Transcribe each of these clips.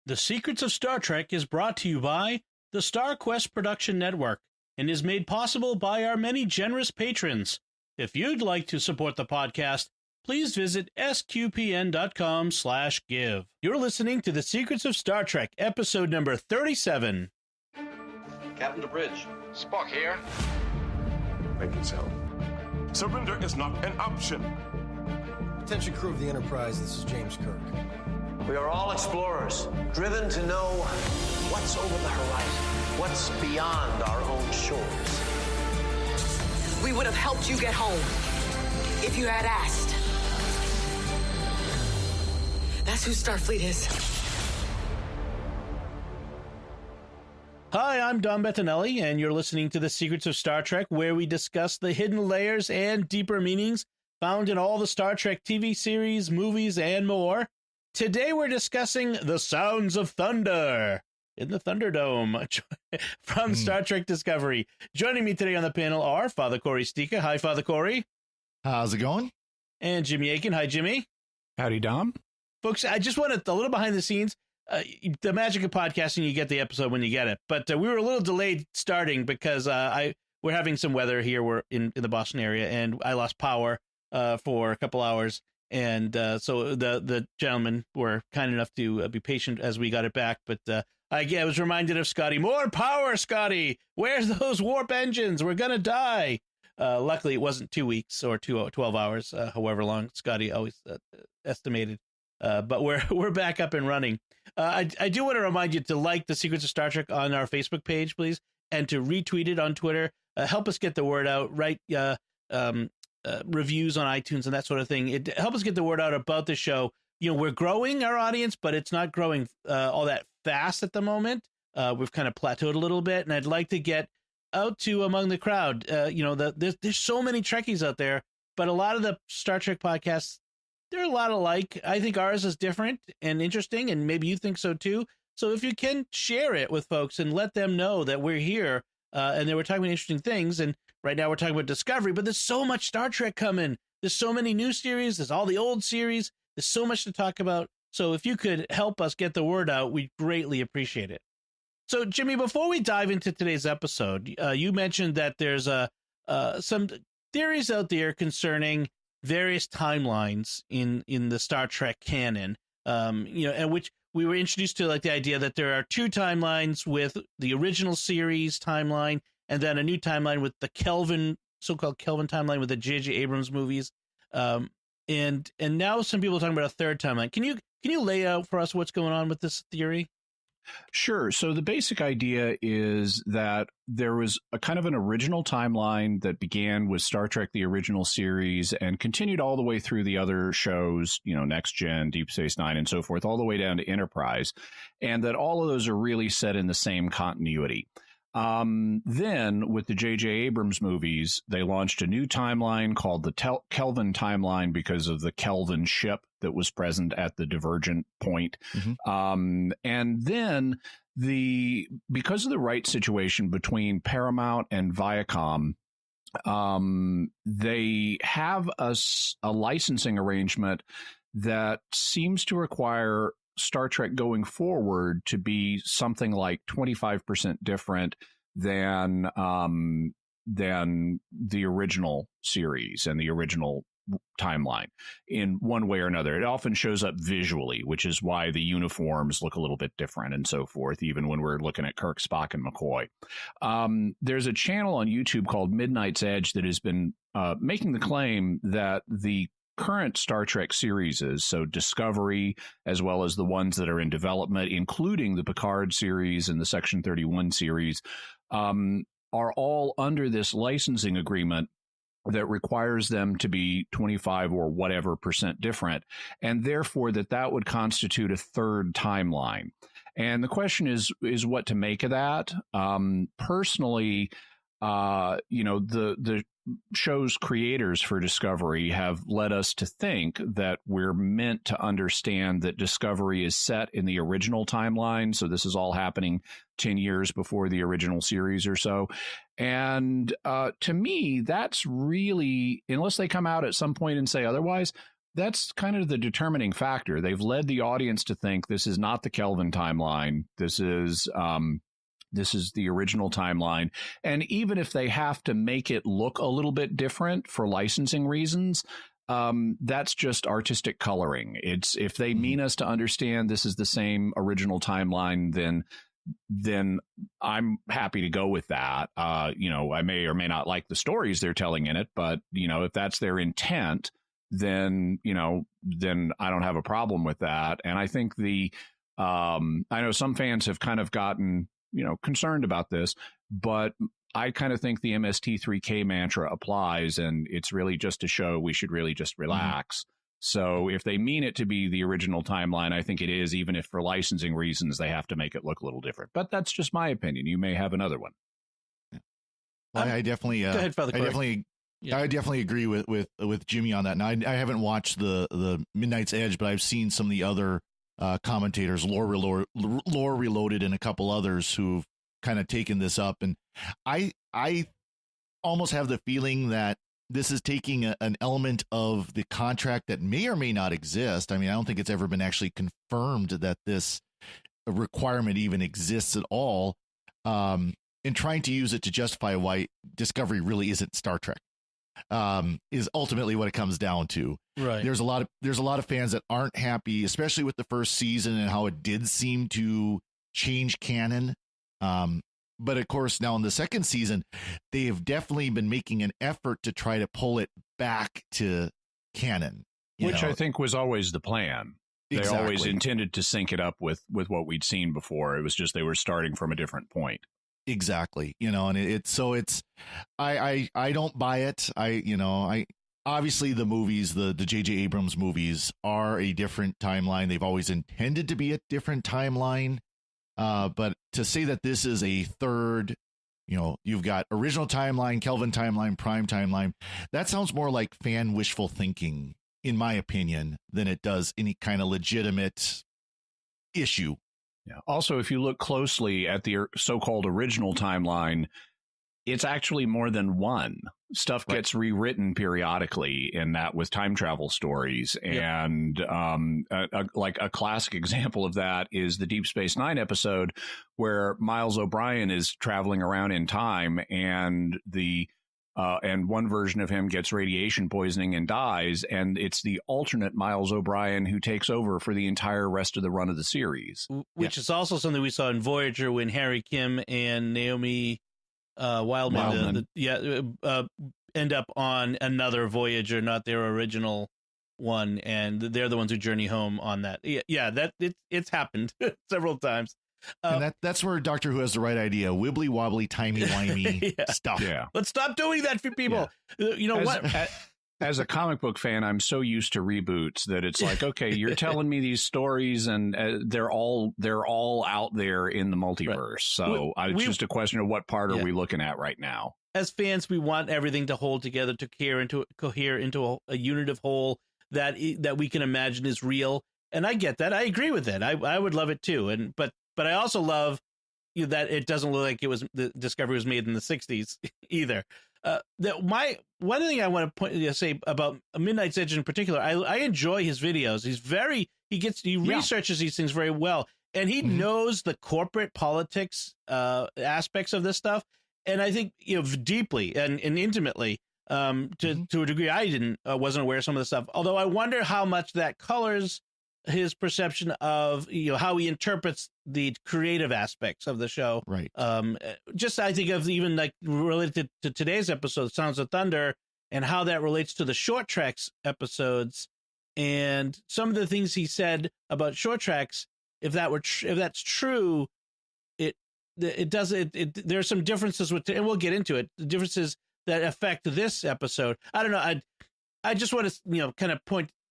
The Secrets of Star Trek is brought to you by the StarQuest Production Network and is made possible by our many generous patrons. If you'd like to support the podcast, please visit sqpn.com/give. You're listening to The Secrets of Star Trek, episode number 37. Captain to bridge. Spock here. Make it so. Surrender is not an option. Attention crew of the Enterprise, this is James Kirk. We are all explorers, driven to know what's over the horizon, what's beyond our own shores. We would have helped you get home if you had asked. That's who Starfleet is. Hi, I'm Don Bettinelli, and you're listening to The Secrets of Star Trek, where we discuss the hidden layers and deeper meanings found in all the Star Trek TV series, movies, and more. Today we're discussing The Sounds of Thunder in the Thunderdome from Star Trek Discovery. Joining me today on the panel are Father Corey Stika. Hi, Father Corey. How's it going? And Jimmy Aiken. Hi, Jimmy. Howdy, Dom. Folks, I just wanted a little behind the scenes. The magic of podcasting, you get the episode when you get it. But we were a little delayed starting because we're having some weather here. We're in the Boston area, and I lost power for a couple hours. And so the gentlemen were kind enough to be patient as we got it back. But I was reminded of Scotty. More power, Scotty. Where's those warp engines? We're going to die. Luckily, it wasn't 2 weeks or 12 hours, however long Scotty always estimated. But we're back up and running. I do want to remind you to like The Secrets of Star Trek on our Facebook page, please, and to retweet it on Twitter. Help us get the word out. Write reviews on iTunes and that sort of thing. It helps us get the word out about the show. You know, we're growing our audience, but it's not growing all that fast at the moment. We've kind of plateaued a little bit, and I'd like to get out to among the crowd. There's so many Trekkies out there, but a lot of the Star Trek podcasts, they're a lot alike. I think ours is different and interesting, and maybe you think so too. So if you can share it with folks and let them know that we're here and that we're talking about interesting things. And right now we're talking about Discovery, but there's so much Star Trek coming. There's so many new series. There's all the old series. There's so much to talk about. So if you could help us get the word out, we'd greatly appreciate it. So, Jimmy, before we dive into today's episode, you mentioned that there's some theories out there concerning various timelines in the Star Trek canon, and which we were introduced to, like the idea that there are two timelines with the original series timeline and then a new timeline with the so-called Kelvin timeline with the J.J. Abrams movies. And now some people are talking about a third timeline. Can you lay out for us what's going on with this theory? Sure. So the basic idea is that there was a kind of an original timeline that began with Star Trek, the original series, and continued all the way through the other shows, Next Gen, Deep Space Nine, and so forth, all the way down to Enterprise, and that all of those are really set in the same continuity. Then with the J.J. Abrams movies, they launched a new timeline called the Kelvin timeline because of the Kelvin ship that was present at the divergent point. Mm-hmm. And then because of the rights situation between Paramount and Viacom, they have a licensing arrangement that seems to require Star Trek going forward to be something like 25% different than the original series and the original timeline in one way or another. It often shows up visually, which is why the uniforms look a little bit different and so forth, even when we're looking at Kirk, Spock, and McCoy. There's a channel on YouTube called Midnight's Edge that has been making the claim that the current Star Trek series, so Discovery, as well as the ones that are in development, including the Picard series and the Section 31 series, are all under this licensing agreement that requires them to be 25 or whatever % different, and therefore that would constitute a third timeline. And the question is what to make of that. Personally, the show's creators for Discovery have led us to think that we're meant to understand that Discovery is set in the original timeline. So this is all happening 10 years before the original series or so. And to me, that's really, unless they come out at some point and say otherwise, that's kind of the determining factor. They've led the audience to think this is not the Kelvin timeline. This is the original timeline. And even if they have to make it look a little bit different for licensing reasons, that's just artistic coloring. It's if they mean us to understand this is the same original timeline, then I'm happy to go with that. I may or may not like the stories they're telling in it, but if that's their intent, then I don't have a problem with that. And I think I know some fans have kind of gotten concerned about this, but I kind of think the MST3K mantra applies, and it's really just to show we should really just relax. So if they mean it to be the original timeline, I think it is, even if for licensing reasons they have to make it look a little different. But that's just my opinion. You may have another one. Well, I definitely, go ahead, Father Corey. I definitely agree with Jimmy on that. Now, I haven't watched the Midnight's Edge, but I've seen some of the other commentators, Lore Reloaded, and a couple others who've kind of taken this up, and I almost have the feeling that this is taking an element of the contract that may or may not exist. I mean, I don't think it's ever been actually confirmed that this requirement even exists at all, and trying to use it to justify why Discovery really isn't Star Trek. Is ultimately what it comes down to. Right. There's a lot of fans that aren't happy, especially with the first season and how it did seem to change canon. But of course, now in the second season, they have definitely been making an effort to try to pull it back to canon, which I think was always the plan. They always intended to sync it up with what we'd seen before. It was just they were starting from a different point. Exactly. And I don't buy it. I obviously the movies, the J.J. Abrams movies are a different timeline. They've always intended to be a different timeline. But to say that this is a third, you've got original timeline, Kelvin timeline, prime timeline, that sounds more like fan wishful thinking, in my opinion, than it does any kind of legitimate issue. Yeah. Also, if you look closely at the so-called original timeline, it's actually more than one. Stuff gets rewritten periodically in that with time travel stories. Yep. And like a classic example of that is the Deep Space Nine episode where Miles O'Brien is traveling around in time, and and one version of him gets radiation poisoning and dies, and it's the alternate Miles O'Brien who takes over for the entire rest of the run of the series. Which is also something we saw in Voyager when Harry Kim and Naomi Wildman end up on another Voyager, not their original one, and they're the ones who journey home on that. It's happened several times. And that's where Doctor Who has the right idea. Wibbly wobbly, timey wimey stuff. Yeah. Let's stop doing that for people. Yeah. As a comic book fan, I'm so used to reboots that it's like, okay, you're telling me these stories, and they're all out there in the multiverse. Right. So it's just a question of what part are we looking at right now? As fans, we want everything to hold together, to cohere into a unit of whole that we can imagine is real. And I get that. I agree with it. I would love it too. But I also love that it doesn't look like the Discovery was made in the 60s either. One thing I want to say about Midnight's Edge in particular, I enjoy his videos. He researches these things very well, and he knows the corporate politics aspects of this stuff. And I think deeply and intimately to a degree I wasn't aware of some of the stuff. Although I wonder how much that colors his perception of how he interprets the creative aspects of the show. Right. Just I think of even like related to today's episode, Sounds of Thunder, and how that relates to the Short Tracks episodes, and some of the things he said about Short Tracks. If that's true, there are some differences and we'll get into it. The differences that affect this episode. I don't know. I just want to kind of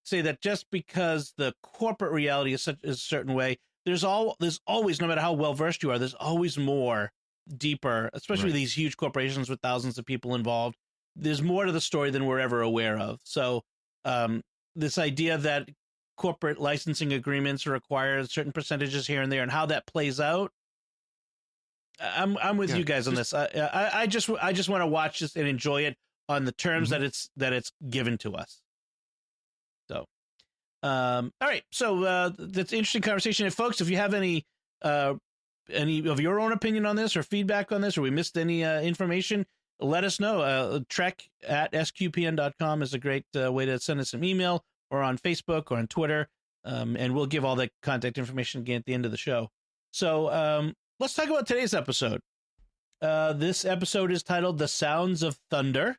say that just because the corporate reality is a certain way, there's always, no matter how well versed you are, there's always more deeper, especially these huge corporations with thousands of people involved. There's more to the story than we're ever aware of. So this idea that corporate licensing agreements require certain percentages here and there, and how that plays out, I'm with you guys on this. I just want to watch this and enjoy it on the terms that it's given to us. So All right, so that's an interesting conversation. And folks, if you have any of your own opinion on this or feedback on this, or we missed any information, let us know. Trek@sqpn.com is a great way to send us an email, or on Facebook or on Twitter, and we'll give all the contact information again at the end of the show. So let's talk about today's episode. This episode is titled The Sounds of Thunder,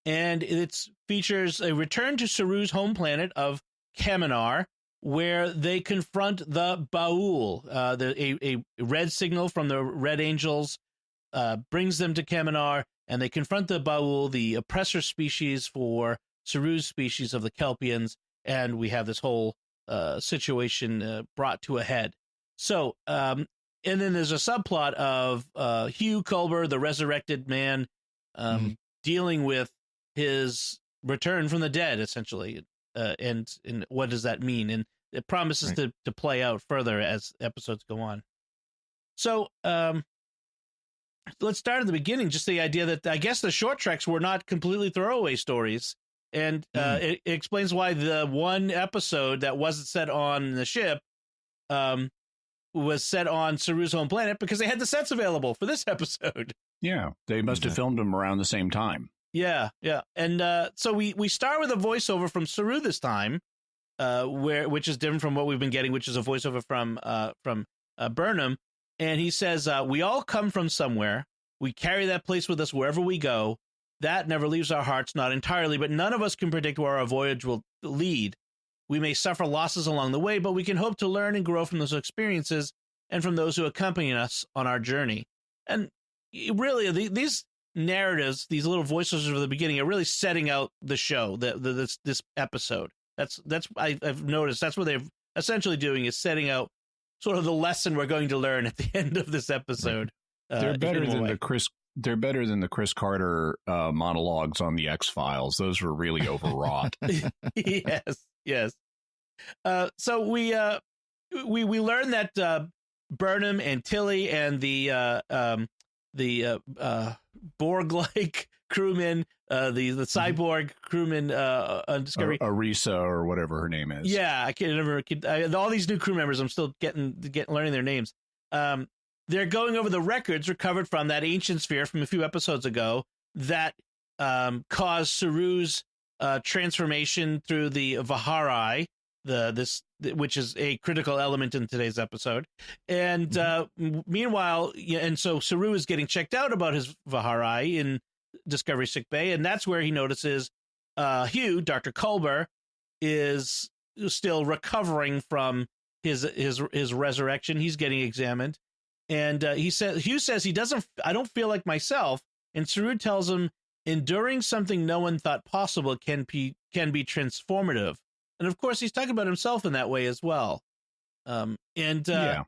and it features a return to Saru's home planet of Kaminar, where they confront the Baul. A red signal from the Red Angels brings them to Kaminar, and they confront the Baul, the oppressor species for Saru's species of the Kelpians, and we have this whole situation brought to a head. So, and then there's a subplot of Hugh Culber, the resurrected man, dealing with his return from the dead, essentially. And what does that mean? And it promises to play out further as episodes go on. So let's start at the beginning. Just the idea that I guess the short treks were not completely throwaway stories. And it explains why the one episode that wasn't set on the ship was set on Saru's home planet, because they had the sets available for this episode. Yeah, they must have filmed them around the same time. Yeah. And so we start with a voiceover from Saru this time, which is different from what we've been getting, which is a voiceover from Burnham. And he says, we all come from somewhere. We carry that place with us wherever we go. That never leaves our hearts, not entirely, but none of us can predict where our voyage will lead. We may suffer losses along the way, but we can hope to learn and grow from those experiences and from those who accompany us on our journey. And really, these narratives, these little voices at the beginning, are really setting out the show, this episode. That's I've noticed that's what they're essentially doing, is setting out sort of the lesson we're going to learn at the end of this episode. They're better than the Chris Carter monologues on the X-Files. Those were really overwrought. Yes. So we learn that Burnham and Tilly and the Borg-like crewman, the cyborg crewman on Discovery, Arisa or whatever her name is. Yeah, I can't remember. All these new crew members, I'm still learning their names. They're going over the records recovered from that ancient sphere from a few episodes ago that caused Saru's transformation through the Vahari, which is a critical element in today's episode. And meanwhile, and so Saru is getting checked out about his Vahari in Discovery sickbay, and that's where he notices Hugh, Dr. Culber, is still recovering from his resurrection. He's getting examined, and Hugh says I don't feel like myself, and Saru tells him enduring something no one thought possible can be transformative. And of course, he's talking about himself in that way as well. And that,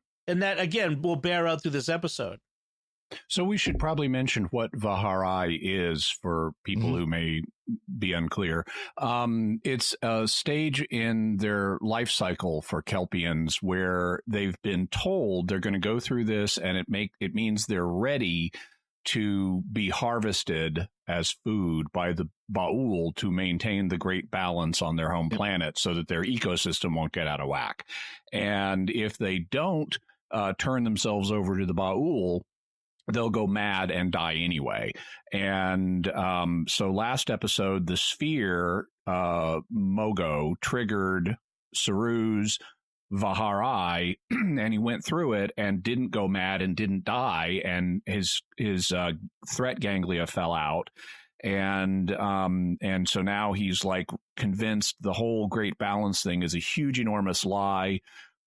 again, will bear out through this episode. So we should probably mention what Vahari is for people who may be unclear. It's a stage in their life cycle for Kelpians where they've been told they're going to go through this, and it means they're ready to be harvested as food by the Baul to maintain the great balance on their home planet so that their ecosystem won't get out of whack. And if they don't turn themselves over to the Baul, they'll go mad and die anyway. And so last episode, the sphere, Mogo, triggered Saru's Vahari, and he went through it and didn't go mad and didn't die, and his threat ganglia fell out, and so now he's like convinced the whole great balance thing is a huge, enormous lie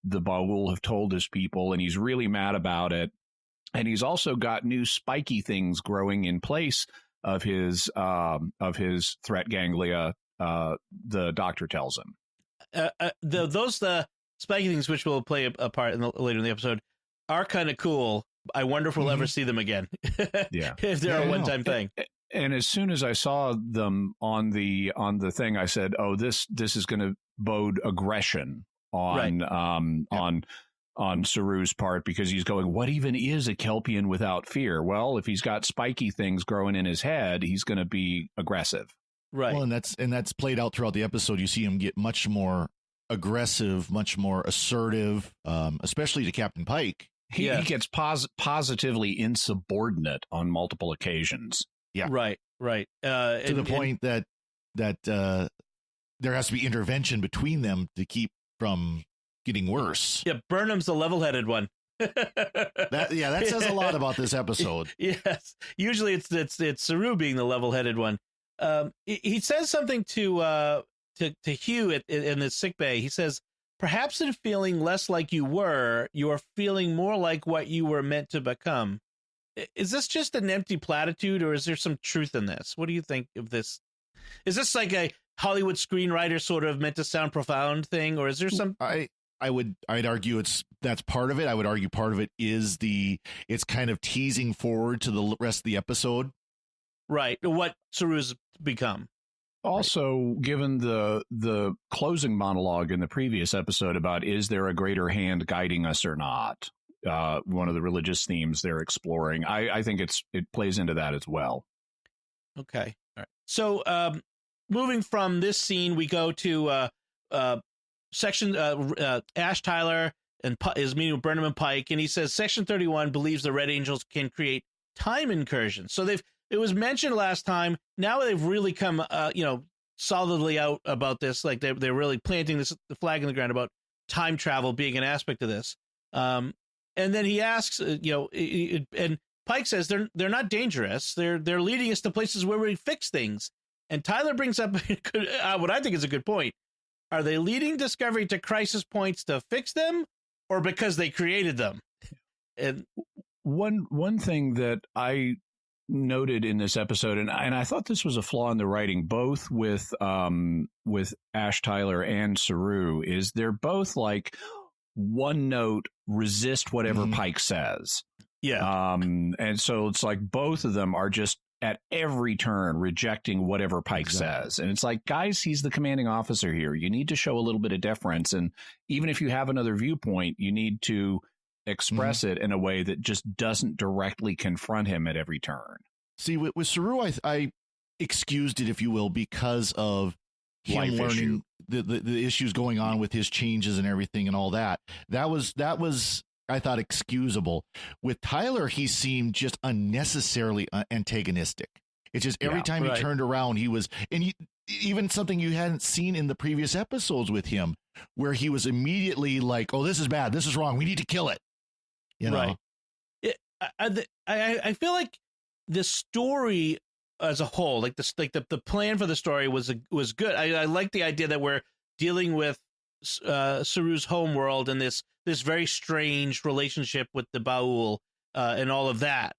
the Baul have told his people, and he's really mad about it. And he's also got new spiky things growing in place of his threat ganglia. The doctor tells him those spiky things, which will play a part later in the episode, are kind of cool. I wonder if we'll ever see them again. If they're a one-time thing. And as soon as I saw them on the thing, I said, "Oh, this is going to bode aggression on Saru's part, because he's going, what even is a Kelpian without fear? Well, if he's got spiky things growing in his head, he's going to be aggressive." Right. Well, and that's played out throughout the episode. You see him get much more aggressive, much more assertive, especially to Captain Pike. He gets positively insubordinate on multiple occasions. Yeah. Right. To the point that there has to be intervention between them to keep from getting worse. Yeah, Burnham's the level-headed one. That says a lot about this episode. Yes, usually it's Saru being the level-headed one. He says something to Hugh in the sickbay. He says, "Perhaps in feeling less like you are feeling more like what you were meant to become." Is this just an empty platitude, or is there some truth in this? What do you think of this? Is this like a Hollywood screenwriter sort of meant to sound profound thing, or is there some? I'd argue that's part of it. I would argue part of it is it's kind of teasing forward to the rest of the episode. Right. What Saru's become. Also, given the closing monologue in the previous episode about is there a greater hand guiding us or not, one of the religious themes they're exploring, I think it plays into that as well. Okay. All right. So moving from this scene, we go to section Ash Tyler is meeting with Burnham and Pike, and he says Section 31 believes the Red Angels can create time incursions. So it was mentioned last time. Now they've really come solidly out about this. Like they're really planting the flag in the ground about time travel being an aspect of this. And then he asks, and Pike says they're not dangerous. They're leading us to places where we fix things. And Tyler brings up what I think is a good point. Are they leading Discovery to crisis points to fix them, or because they created them? And one thing that I noted in this episode, and I thought this was a flaw in the writing, both with Ash Tyler and Saru, is they're both like one note, resist whatever Pike says. Yeah. And so it's like both of them are just at every turn rejecting whatever Pike says. And it's like, guys, he's the commanding officer here. You need to show a little bit of deference. And even if you have another viewpoint, you need to express it in a way that just doesn't directly confront him at every turn. See, with Saru, I excused it, if you will, because of him Life learning the issues going on with his changes and everything and all that. That was I thought excusable. With Tyler, he seemed just unnecessarily antagonistic. It's just every time he turned around, he was, and even something you hadn't seen in the previous episodes with him, where he was immediately like, "Oh, this is bad. This is wrong. We need to kill it." You know? Right. I feel like the story as a whole, like the plan for the story was good. I like the idea that we're dealing with Saru's homeworld and this very strange relationship with the Ba'ul and all of that.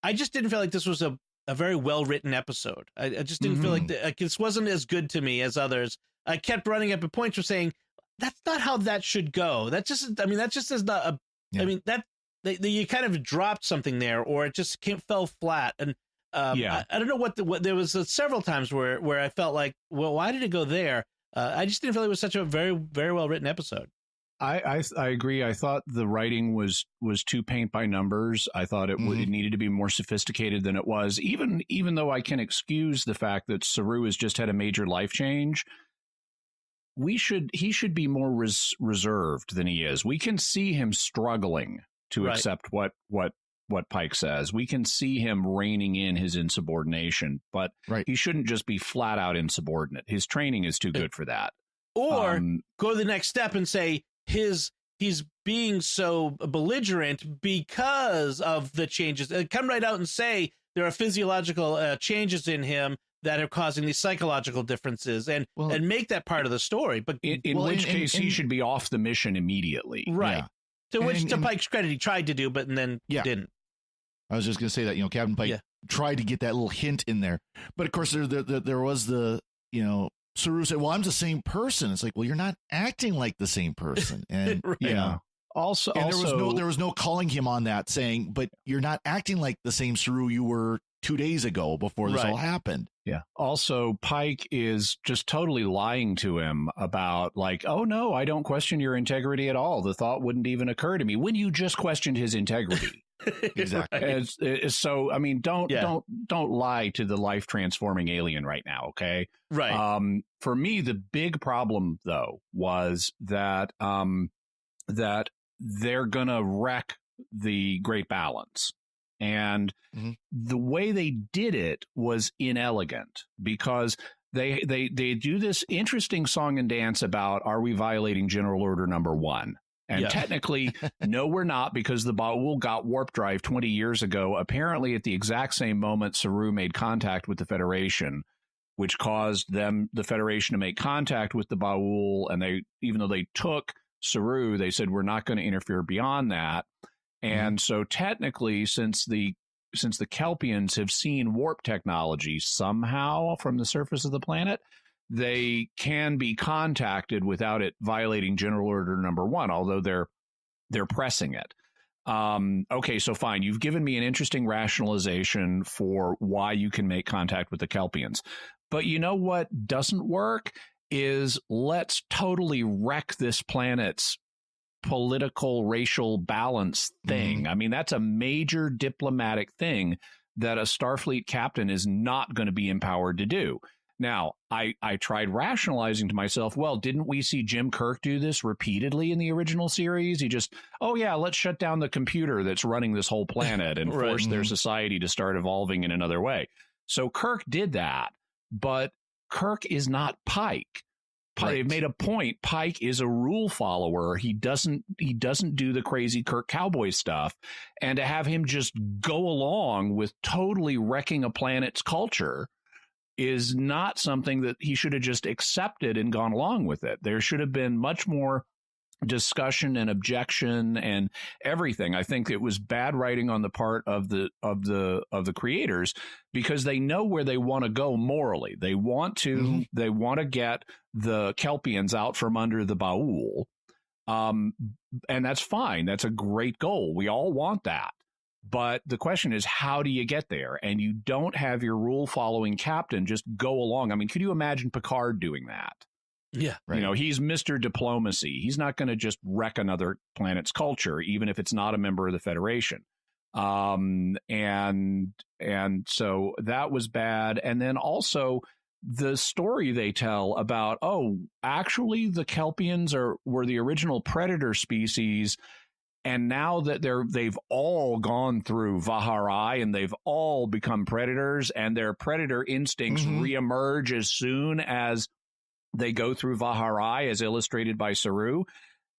I just didn't feel like this was a very well written episode. I just didn't feel like this wasn't as good to me as others. I kept running up at points for saying that's not how that should go. That just is not a. I mean that. You kind of dropped something there, or it just fell flat. And I don't know what there was several times where I felt like, well, why did it go there? I just didn't feel it was such a very, very well written episode. I agree. I thought the writing was too paint by numbers. I thought it needed to be more sophisticated than it was. Even though I can excuse the fact that Saru has just had a major life change, he should be more reserved than he is. We can see him struggling to accept what Pike says. We can see him reining in his insubordination, but he shouldn't just be flat out insubordinate. His training is too good for that. Or go to the next step and say he's being so belligerent because of the changes. Come right out and say there are physiological changes in him that are causing these psychological differences, and make that part of the story. But in which case he should be off the mission immediately. Right. Yeah. To Pike's credit, he tried to do, but then didn't. I was just going to say that, Captain Pike tried to get that little hint in there. But of course, there was the, Saru said, well, I'm the same person. It's like, well, you're not acting like the same person. And, Also, there was no calling him on that, saying, but you're not acting like the same Saru you were 2 days ago before this all happened. Yeah. Also, Pike is just totally lying to him about like, oh, no, I don't question your integrity at all. The thought wouldn't even occur to me when you just questioned his integrity. Exactly. So, I mean, don't lie to the life transforming alien right now. Okay. Right. For me, the big problem though was that that they're gonna wreck the Great Balance, and the way they did it was inelegant because they do this interesting song and dance about, are we violating General Order Number 1? And technically, no, we're not, because the Ba'ul got warp drive 20 years ago, apparently at the exact same moment Saru made contact with the Federation, which caused the Federation to make contact with the Ba'ul. And they, even though they took Saru, they said, we're not going to interfere beyond that. And so technically, since the Kelpians have seen warp technology somehow from the surface of the planet, they can be contacted without it violating General Order Number 1, although they're pressing it. Okay, so fine. You've given me an interesting rationalization for why you can make contact with the Kelpians. But you know what doesn't work is, let's totally wreck this planet's political racial balance thing. I mean, that's a major diplomatic thing that a Starfleet captain is not going to be empowered to do. Now, I tried rationalizing to myself, well, didn't we see Jim Kirk do this repeatedly in the original series? He just, oh yeah, let's shut down the computer that's running this whole planet and force their society to start evolving in another way. So Kirk did that, but Kirk is not Pike. They've made a point. Pike is a rule follower. He doesn't do the crazy Kirk cowboy stuff. And to have him just go along with totally wrecking a planet's culture is not something that he should have just accepted and gone along with it. There should have been much more discussion and objection and everything. I think it was bad writing on the part of the creators, because they know where they want to go morally. They want to get the Kelpians out from under the Ba'ul. And that's fine. That's a great goal. We all want that. But the question is, how do you get there? And you don't have your rule-following captain just go along. I mean, could you imagine Picard doing that? Yeah. Right. You know, he's Mr. Diplomacy. He's not going to just wreck another planet's culture, even if it's not a member of the Federation. And so that was bad. And then also the story they tell about, oh, actually the Kelpians were the original predator species. And now that they've all gone through Vaharai and they've all become predators, and their predator instincts reemerge as soon as they go through Vaharai, as illustrated by Saru,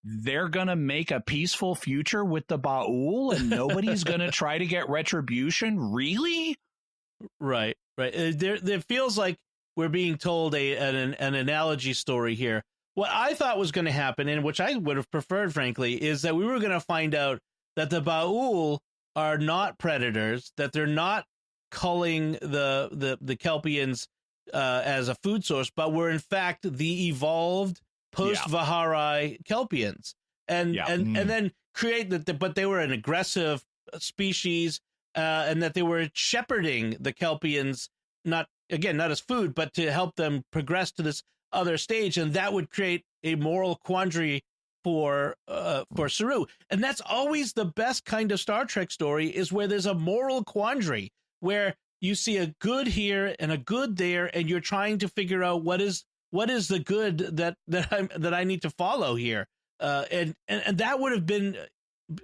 they're going to make a peaceful future with the Ba'ul and nobody's going to try to get retribution? Really? Right. There feels like we're being told an analogy story here. What I thought was going to happen, and which I would have preferred, frankly, is that we were going to find out that the Ba'ul are not predators, that they're not culling the Kelpians as a food source, but were in fact the evolved post-Vaharai Kelpians, and then create but they were an aggressive species, and that they were shepherding the Kelpians, not as food, but to help them progress to this other stage, and that would create a moral quandary for Saru. And that's always the best kind of Star Trek story, is where there's a moral quandary, where you see a good here and a good there, and you're trying to figure out what is the good that I need to follow here. And that would have been,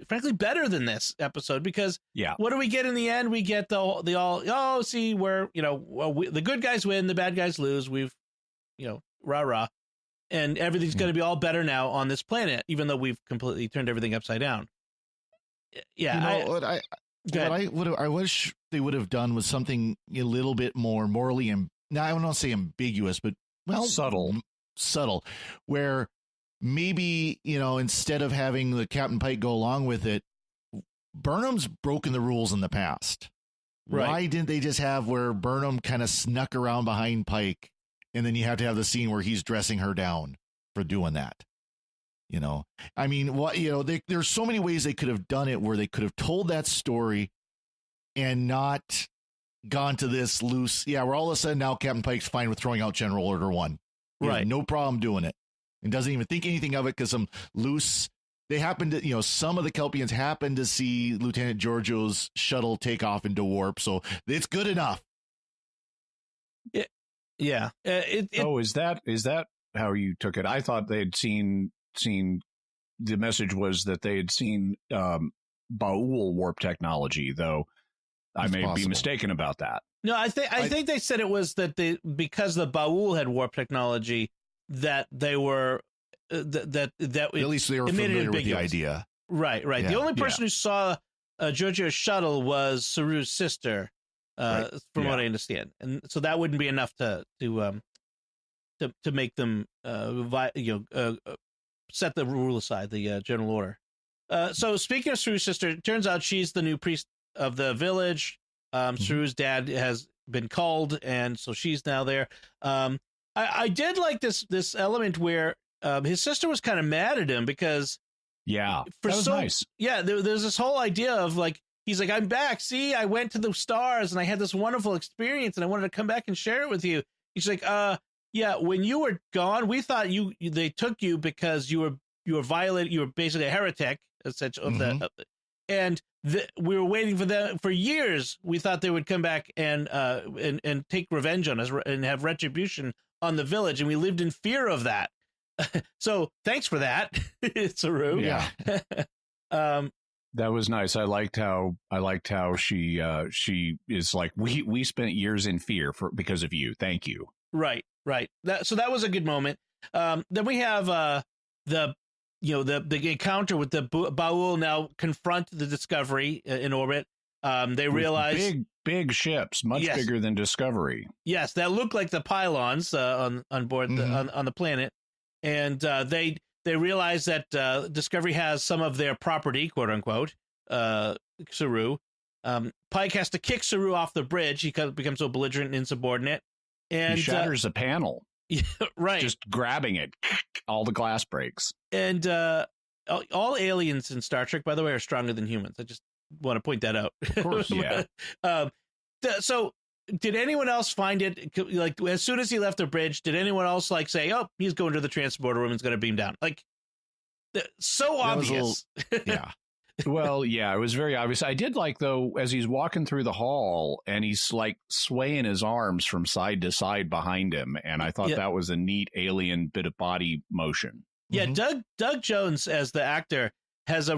frankly, better than this episode, because what do we get in the end? We get the good guys win, the bad guys lose. We've, rah, and everything's going to be all better now on this planet, even though we've completely turned everything upside down. Yeah. I wish they would have done was something a little bit more morally, now I won't say ambiguous, but subtle, where maybe, instead of having the Captain Pike go along with it, Burnham's broken the rules in the past. Right. Why didn't they just have where Burnham kind of snuck around behind Pike, and then you have to have the scene where he's dressing her down for doing that? I mean, there's so many ways they could have done it, where they could have told that story and not gone to this loose, where all of a sudden now Captain Pike's fine with throwing out General Order 1. Right. No problem doing it. And doesn't even think anything of it because some loose they happened to, some of the Kelpians happened to see Lieutenant Georgiou's shuttle take off into warp, so it's good enough. Yeah. Is that how you took it? I thought they had seen. The message was that they had seen Ba'ul warp technology, though I may be mistaken about that. No, I think they said it was that because the Ba'ul had warp technology that they were that at least they were familiar with the idea. Right. Yeah. The only person who saw Georgiou's shuttle was Saru's sister, from what I understand, and so that wouldn't be enough to make them set the rule aside, the general order. So speaking of Saru's sister, it turns out she's the new priest of the village. Saru's dad has been culled, and so she's now there. I did like this element where his sister was kind of mad at him because that was nice. Yeah, there's this whole idea of like, he's like, I'm back. See, I went to the stars and I had this wonderful experience and I wanted to come back and share it with you. He's like, yeah, when you were gone, we thought they took you because you were violating, you were basically a heretic, essentially, and we were waiting for them for years. We thought they would come back and take revenge on us and have retribution on the village, and we lived in fear of that. So thanks for that, Saru. Yeah. That was nice. I liked how she is like, we spent years in fear because of you. Thank you. Right. So that was a good moment. Then we have the encounter with the Ba'ul now confront the Discovery in orbit. They realize big ships, much bigger than Discovery. Yes, that look like the pylons on board on the planet, and they realize that Discovery has some of their property, quote unquote. Saru. Pike has to kick Saru off the bridge. He becomes so belligerent and insubordinate. And he shatters a panel. Yeah, right. Just grabbing it. All the glass breaks. And all aliens in Star Trek, by the way, are stronger than humans. I just want to point that out. Of course, yeah. So did anyone else find it, like, as soon as he left the bridge, did anyone else, like, say, oh, he's going to the transporter room and is going to beam down? Like, so obvious. Yeah. Well, yeah, it was very obvious. I did like, though, as he's walking through the hall and he's like swaying his arms from side to side behind him. And I thought that was a neat alien bit of body motion. Yeah, Doug Jones as the actor has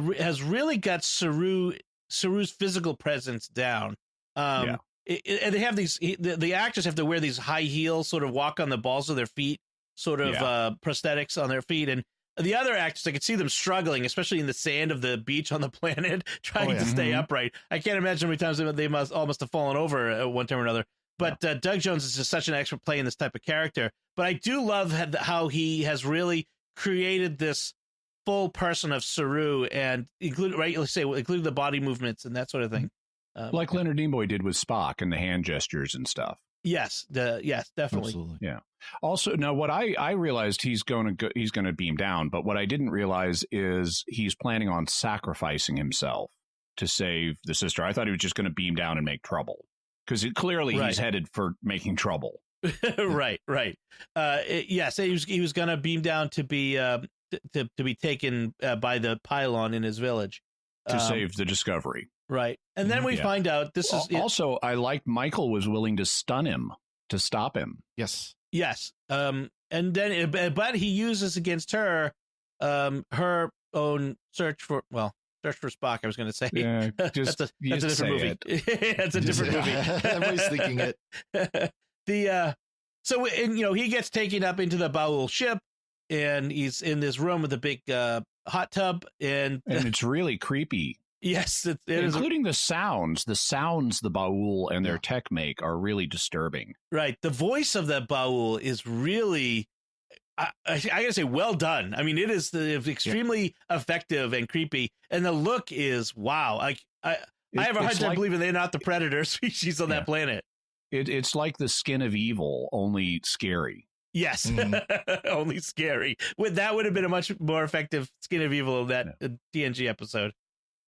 really got Saru's physical presence down. And they have the actors have to wear these high heels, sort of walk on the balls of their feet, sort of prosthetics on their feet. And the other actors, I could see them struggling, especially in the sand of the beach on the planet, trying to stay upright. I can't imagine how many times they must have fallen over at one time or another. But Doug Jones is just such an expert playing this type of character. But I do love how he has really created this full person of Saru, and including the body movements and that sort of thing. Like Leonard Nimoy did with Spock and the hand gestures and stuff. Yes, definitely. Absolutely. Yeah. Also, now what I realized he's going to beam down, but what I didn't realize is he's planning on sacrificing himself to save the sister. I thought he was just going to beam down and make trouble, because clearly he's headed for making trouble. Right. Yes, he was going to beam down to be taken by the pylon in his village to save the Discovery. Right. And then we find out this is also, I liked Michael was willing to stun him to stop him. Yes. And then, but he uses against her, her own search for Spock. I was going to say, that's a different movie. That's a different movie. Everybody's thinking it. So he gets taken up into the Ba'ul ship, and he's in this room with a big hot tub, and it's really creepy. Yes, it including the sounds. The sounds the Ba'ul and their tech make are really disturbing. Right. The voice of the Ba'ul is really, I gotta say, well done. I mean, it is extremely effective and creepy, and the look is wow. I have a hard time believing they're not the predator species on that planet. It's like the Skin of Evil, only scary. Yes, only scary. That would have been a much more effective Skin of Evil of that TNG episode.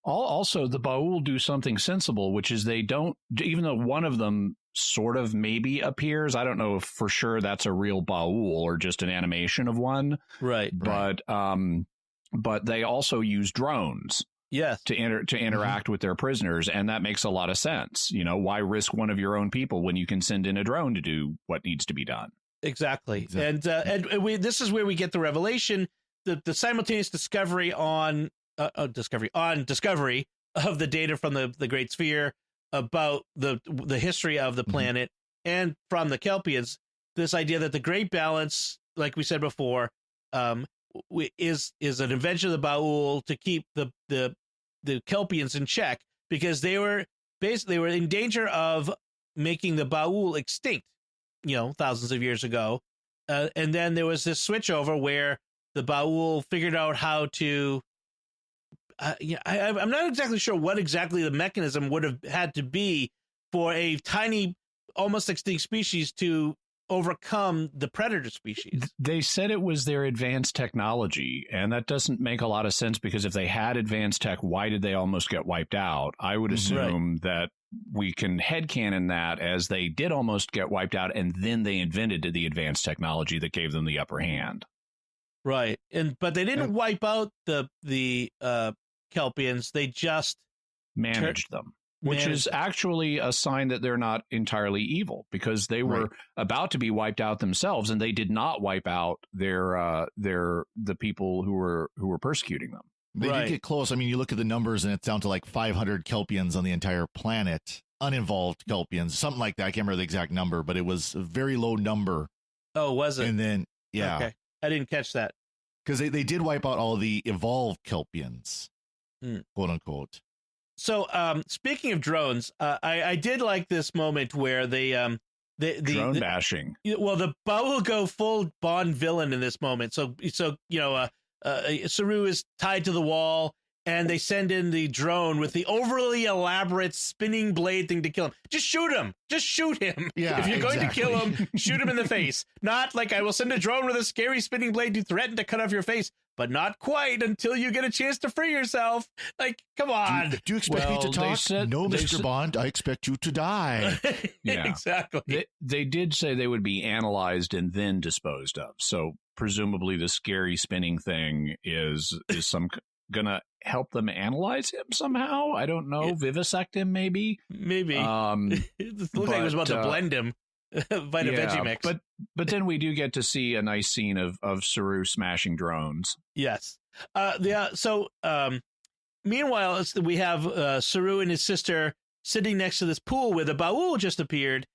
Also, the Ba'ul do something sensible, which is they don't, even though one of them sort of maybe appears, I don't know if for sure that's a real Ba'ul or just an animation of one. Right. But but they also use drones Yes. to interact with their prisoners, and that makes a lot of sense. You know, why risk one of your own people when you can send in a drone to do what needs to be done? Exactly. And this is where we get the revelation, the simultaneous discovery on Discovery of the data from the Great Sphere about the history of the planet and from the Kelpians. This idea that the Great Balance, like we said before, is an invention of the Ba'ul to keep the Kelpians in check, because they were in danger of making the Ba'ul extinct, thousands of years ago. And then there was this switchover where the Ba'ul figured out how to. I'm not exactly sure what exactly the mechanism would have had to be for a tiny, almost extinct species to overcome the predator species. They said it was their advanced technology, and that doesn't make a lot of sense, because if they had advanced tech, why did they almost get wiped out? I would assume that we can headcanon that as they did almost get wiped out, and then they invented the advanced technology that gave them the upper hand. Right. But they didn't wipe out the Kelpians. They just managed them. Which is actually a sign that they're not entirely evil, because they were about to be wiped out themselves, and they did not wipe out the people who were persecuting them. They did get close. I mean, you look at the numbers, and it's down to like 500 Kelpians on the entire planet, uninvolved Kelpians, something like that. I can't remember the exact number, but it was a very low number. Oh, was it? And then okay, I didn't catch that, because they did wipe out all the evolved Kelpians, quote unquote. So, speaking of drones, I did like this moment where the drone bashing. Well, the Ba'ul go full Bond villain in this moment. So Saru is tied to the wall, and they send in the drone with the overly elaborate spinning blade thing to kill him. Just shoot him. Just shoot him. Yeah, if you're going to kill him, shoot him in the face. Not like I will send a drone with a scary spinning blade to threaten to cut off your face, but not quite until you get a chance to free yourself. Like, come on. Do you expect me to talk? No, Mr. Bond, I expect you to die. Yeah, exactly. They did say they would be analyzed and then disposed of. So presumably the scary spinning thing is gonna help them analyze him somehow. I don't know. Vivisect him, maybe. It looked like it was about to blend him. Veggie mix. But then we do get to see a nice scene of Saru smashing drones. Yes. So meanwhile, we have Saru and his sister sitting next to this pool where the Ba'ul just appeared,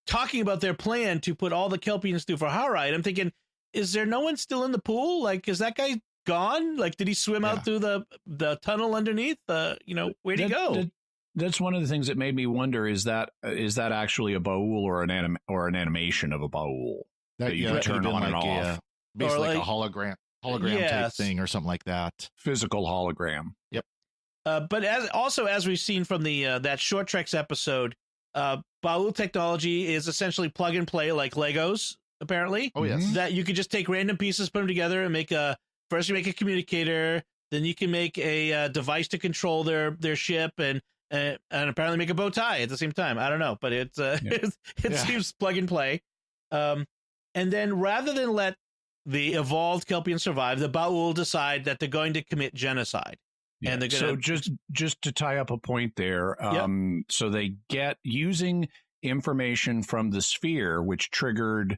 talking about their plan to put all the Kelpians through Vahara. And I'm thinking, is there no one still in the pool? Like, is that guy gone? Like, did he swim out through the tunnel underneath? Where'd he go? That's one of the things that made me wonder: is that actually a Ba'ul or an animation of a Ba'ul that you can turn on and off, basically like a hologram type thing or something like that, physical hologram. Yep. But as we've seen from the that Short Treks episode, Ba'ul technology is essentially plug and play, like Legos. Apparently, that you could just take random pieces, put them together, and first you make a communicator, then you can make a device to control their ship, and apparently make a bow tie at the same time. I don't know, but it seems plug and play. And then rather than let the evolved Kelpians survive, the Ba'ul decide that they're going to commit genocide. Yeah. And they're going to just to tie up a point there. So they get using information from the sphere, which triggered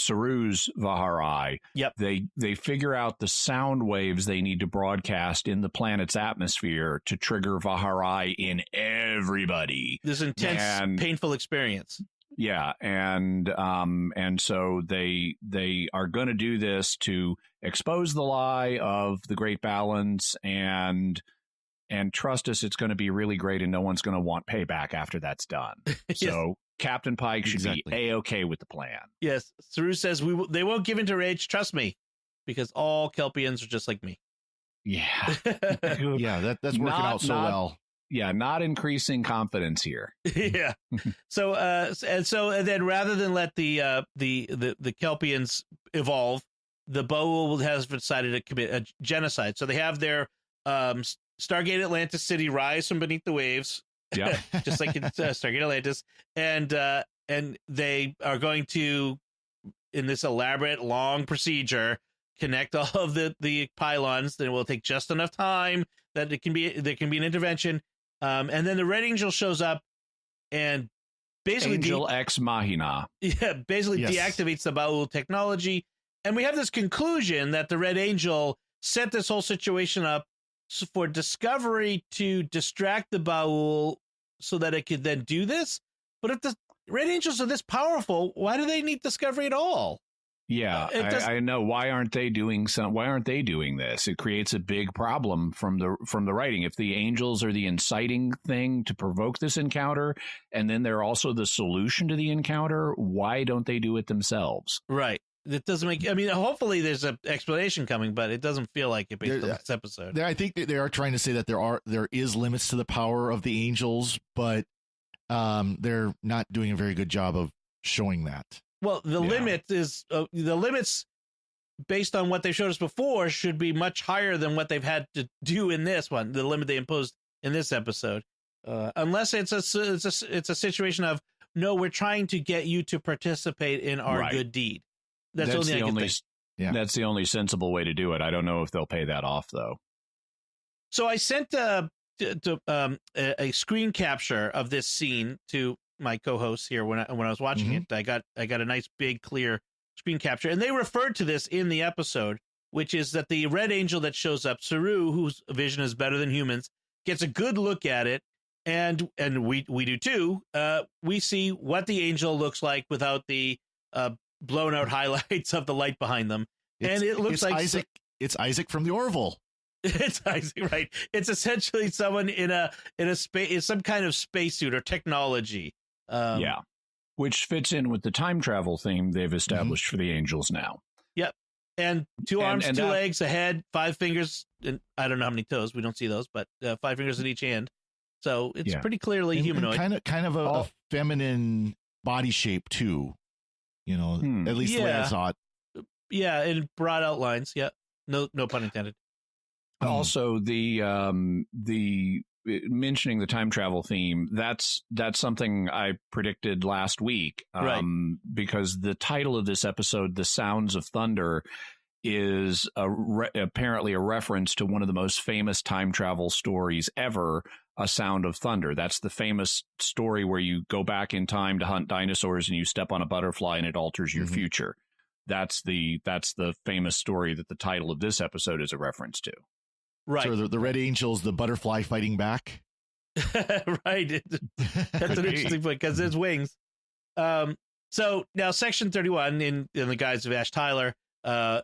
Saru's Vahara. Yep. They figure out the sound waves they need to broadcast in the planet's atmosphere to trigger Vahara in everybody. This intense, painful experience. Yeah, and so they are going to do this to expose the lie of the Great Balance, and trust us, it's going to be really great, and no one's going to want payback after that's done. So Captain Pike should be A-okay with the plan. Yes, Saru says they won't give in to rage, trust me, because all Kelpians are just like me. Yeah. Yeah, that's working out so well. Yeah, not increasing confidence here. Yeah. So then rather than let the Kelpians evolve, the Ba'ul has decided to commit a genocide. So they have their Stargate Atlantis city rise from beneath the waves. Yeah. Just like in Stargate Atlantis, and they are going to, in this elaborate long procedure, connect all of the pylons. Then it will take just enough time that there can be an intervention. And then the Red Angel shows up and basically Angel Ex Machina. Yeah, basically deactivates the Ba'ul technology. And we have this conclusion that the Red Angel set this whole situation up for Discovery to distract the Ba'ul so that it could then do this. But if the Red Angels are this powerful, why do they need Discovery at all? Yeah, I know. Why aren't they doing this? It creates a big problem from the writing. If the Angels are the inciting thing to provoke this encounter, and then they're also the solution to the encounter, why don't they do it themselves? Right. It doesn't make. I mean, hopefully there's an explanation coming, but it doesn't feel like it based on this episode. I think they are trying to say that there is limits to the power of the Angels, but they're not doing a very good job of showing that. Well, the limits based on what they showed us before should be much higher than what they've had to do in this one. The limit they imposed in this episode, unless it's a situation of no, we're trying to get you to participate in our good deed. That's the only. That's the only sensible way to do it. I don't know if they'll pay that off though. So I sent a screen capture of this scene to my co-hosts here when I was watching it. I got a nice big clear screen capture, and they referred to this in the episode, which is that the Red Angel that shows up, Saru, whose vision is better than humans, gets a good look at it, and we do too. We see what the Angel looks like without the blown out highlights of the light behind them, and it looks like Isaac. It's Isaac from the Orville. It's Isaac, right? It's essentially someone in some kind of spacesuit or technology. Which fits in with the time travel theme they've established for the Angels now. Yep. And two arms, two legs, a head, 5 fingers, and I don't know how many toes. We don't see those, but 5 fingers in each hand. So it's pretty clearly humanoid. And kind of a feminine body shape too. At least the way I saw it. Yeah, and broad outlines. Yeah. No pun intended. Also, the mentioning the time travel theme, that's something I predicted last week, because the title of this episode, The Sounds of Thunder, is apparently a reference to one of the most famous time travel stories ever, A Sound of Thunder. That's the famous story where you go back in time to hunt dinosaurs and you step on a butterfly and it alters your future. That's the famous story that the title of this episode is a reference to. Right. So the Red Angel's the butterfly fighting back. Right. That's an interesting point because there's wings. So now Section 31 in the guise of Ash Tyler are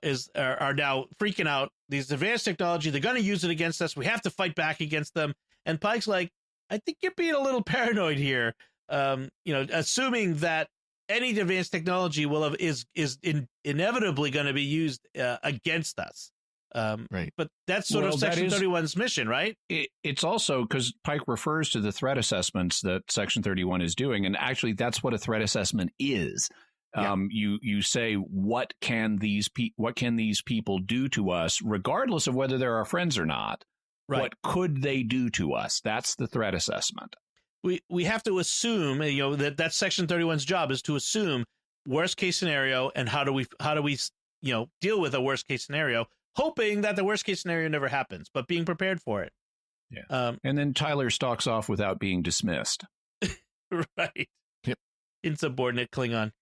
now freaking out. These advanced technology, they're going to use it against us. We have to fight back against them. And Pike's like, I think you're being a little paranoid here. Assuming that any advanced technology is inevitably going to be used against us. Right. But that's sort of Section 31's mission, right? It's also because Pike refers to the threat assessments that Section 31 is doing. And actually, that's what a threat assessment is. Yeah. You say, what can these people do to us, regardless of whether they're our friends or not? Right. What could they do to us? That's the threat assessment. We have to assume, that's Section 31's job is to assume worst case scenario and how do we deal with a worst case scenario, hoping that the worst case scenario never happens, but being prepared for it. Yeah. And then Tyler stalks off without being dismissed. Right. Yep. Insubordinate Klingon.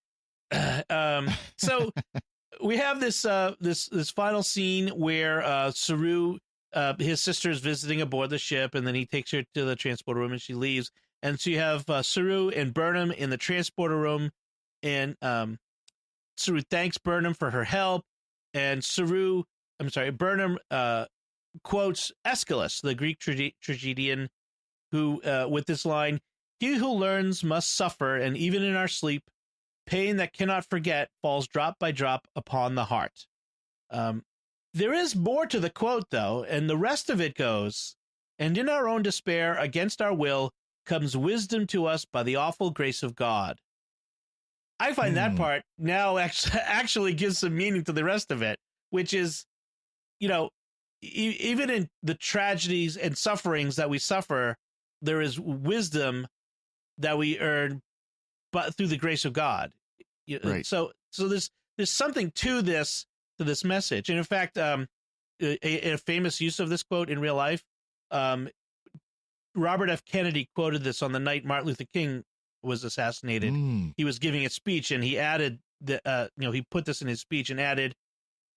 So we have this final scene where Saru, his sister, is visiting aboard the ship, and then he takes her to the transporter room and she leaves. And so you have Saru and Burnham in the transporter room, and Saru thanks Burnham for her help, and Burnham quotes Aeschylus, the Greek tragedian, who with this line, "He who learns must suffer, and even in our sleep, pain that cannot forget falls drop by drop upon the heart." There is more to the quote, though, and the rest of it goes, "And in our own despair, against our will, comes wisdom to us by the awful grace of God." I find that part now actually gives some meaning to the rest of it, which is, even in the tragedies and sufferings that we suffer, there is wisdom that we earn, but through the grace of God. Right. So there's something to this to this message. And in fact, a famous use of this quote in real life, Robert F. Kennedy quoted this on the night Martin Luther King was assassinated. He was giving a speech, and he added he put this in his speech and added,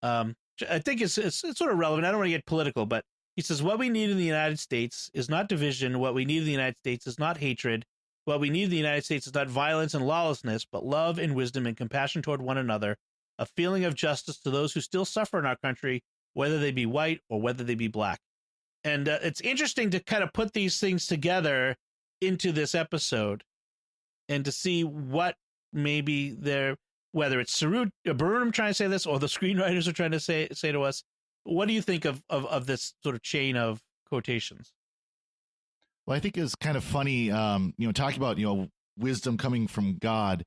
I think it's sort of relevant. I don't want to get political, but he says, what we need in the United States is not division. What we need in the United States is not hatred. What we need in the United States is not violence and lawlessness, but love and wisdom and compassion toward one another, a feeling of justice to those who still suffer in our country, whether they be white or whether they be black. And it's interesting to kind of put these things together into this episode and to see what maybe whether it's Saru Burnham trying to say this or the screenwriters are trying to say to us. What do you think of this sort of chain of quotations? Well, I think it's kind of funny, talking about, wisdom coming from God,